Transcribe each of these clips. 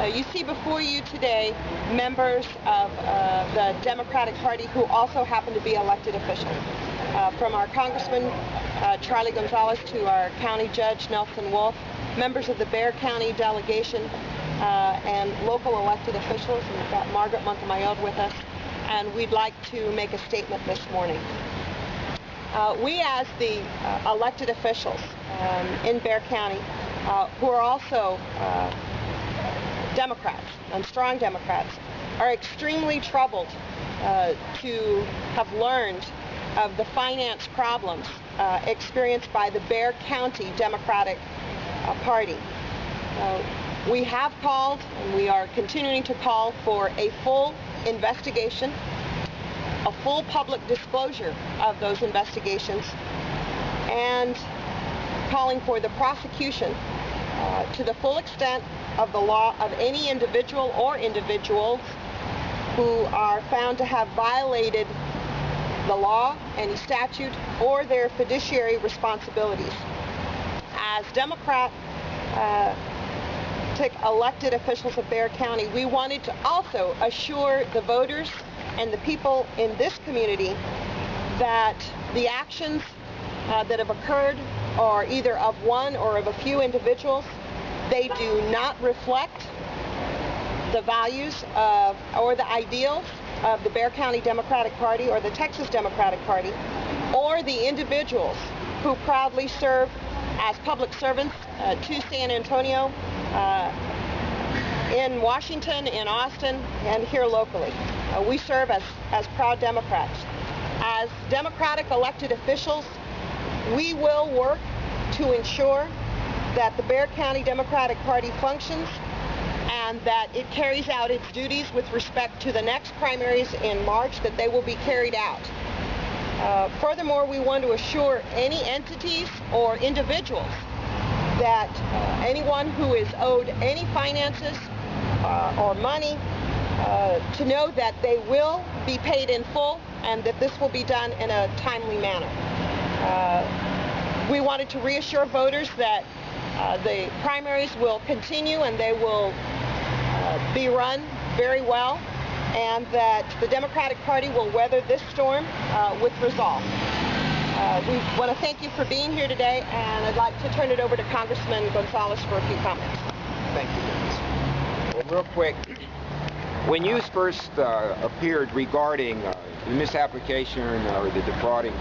You see before you today members of the Democratic Party who also happen to be elected officials. From our Congressman Charlie Gonzalez to our County Judge Nelson Wolff, members of the Bexar County delegation and local elected officials. And we've got Margaret Montemayor with us, and we'd like to make a statement this morning. We as the elected officials in Bexar County, who are also Democrats and strong Democrats, are extremely troubled to have learned of the finance problems experienced by the Bexar County Democratic Party. We have called, and we are continuing to call for a full investigation, a full public disclosure of those investigations, and calling for the prosecution to the full extent of the law of any individual or individuals who are found to have violated the law, any statute, or their fiduciary responsibilities. As Democratic elected officials of Bexar County, we wanted to also assure the voters and the people in this community that the actions that have occurred are either of one or of a few individuals. They do not reflect the values of or the ideals of the Bexar County Democratic Party or the Texas Democratic Party, or the individuals who proudly serve as public servants to San Antonio, in Washington, in Austin, and here locally. We serve as proud Democrats. As Democratic elected officials, we will work to ensure that the Bexar County Democratic Party functions and that it carries out its duties with respect to the next primaries in March, that they will be carried out. Furthermore, we want to assure any entities or individuals that anyone who is owed any finances or money to know that they will be paid in full and that this will be done in a timely manner. We wanted to reassure voters that the primaries will continue and they will be run very well, and that the Democratic Party will weather this storm with resolve. We want to thank you for being here today, and I'd like to turn it over to Congressman Gonzalez for a few comments. Thank you, Dennis. Well, real quick, when you first appeared regarding the misapplication or the defrauding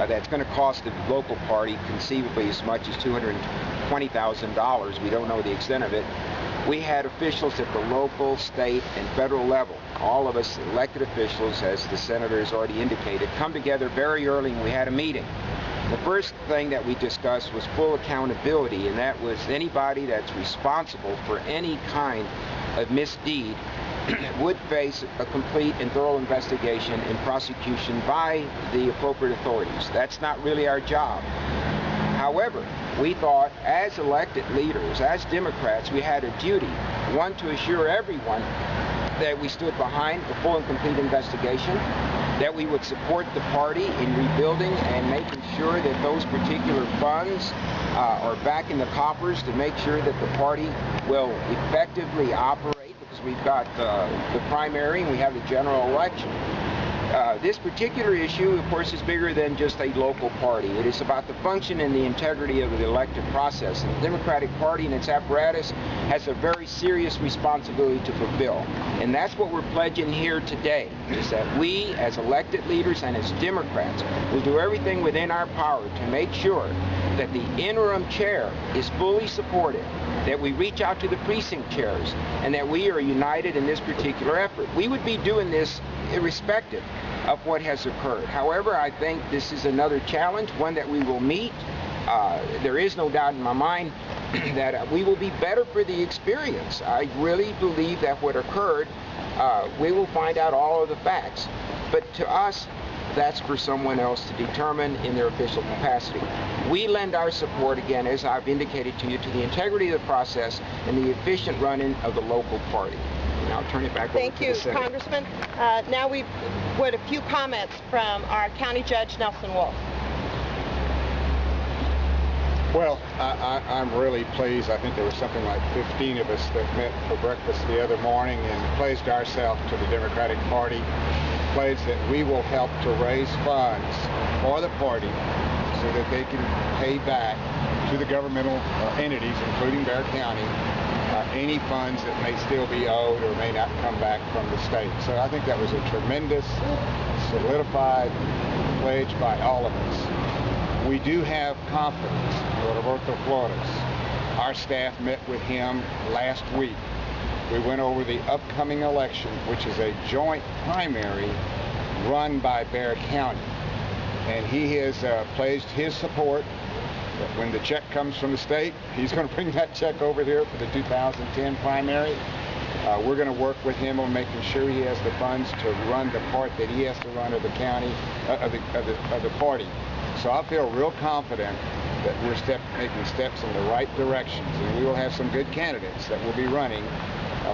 that's going to cost the local party conceivably as much as $220,000, we don't know the extent of it, we had officials at the local, state, and federal level, all of us elected officials, as the senator has already indicated, come together very early and we had a meeting. The first thing that we discussed was full accountability, and that was anybody that's responsible for any kind of misdeed would face a complete and thorough investigation and prosecution by the appropriate authorities. That's not really our job. However, we thought as elected leaders, as Democrats, we had a duty, one, to assure everyone that we stood behind a full and complete investigation, that we would support the party in rebuilding and making sure that those particular funds are back in the coffers, to make sure that the party will effectively operate, because we've got the primary and we have the general election. This particular issue, of course, is bigger than just a local party. It is about the function and the integrity of the elected process. And the Democratic Party and its apparatus has a very serious responsibility to fulfill. And that's what we're pledging here today, is that we, as elected leaders and as Democrats, will do everything within our power to make sure that the interim chair is fully supported, that we reach out to the precinct chairs, and that we are united in this particular effort. We would be doing this irrespective of what has occurred. However, I think this is another challenge, one that we will meet. There is no doubt in my mind that we will be better for the experience. I really believe that what occurred, we will find out all of the facts. But to us, that's for someone else to determine in their official capacity. We lend our support, again, as I've indicated to you, to the integrity of the process and the efficient running of the local party. And I'll turn it back over to the Senator. Thank you, Congressman. Now we would a few comments from our County Judge Nelson Wolff. Well, I'm really pleased. I think there was something like 15 of us that met for breakfast the other morning and pledged ourselves to the Democratic Party, pledged that we will help to raise funds for the party so that they can pay back to the governmental entities, including Bexar County, any funds that may still be owed or may not come back from the state. So I think that was a tremendous, solidified pledge by all of us. We do have confidence in Roberto Flores. Our staff met with him last week. We went over the upcoming election, which is a joint primary run by Bexar County. And he has pledged his support that when the check comes from the state, he's going to bring that check over here for the 2010 primary. We're going to work with him on making sure he has the funds to run the part that he has to run of the county, of the party. So I feel real confident that we're making steps in the right directions, and we will have some good candidates that will be running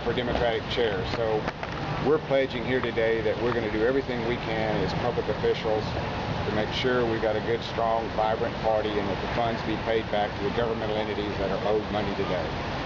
for Democratic chairs. So we're pledging here today that we're going to do everything we can as public officials to make sure we've got a good, strong, vibrant party and that the funds be paid back to the governmental entities that are owed money today.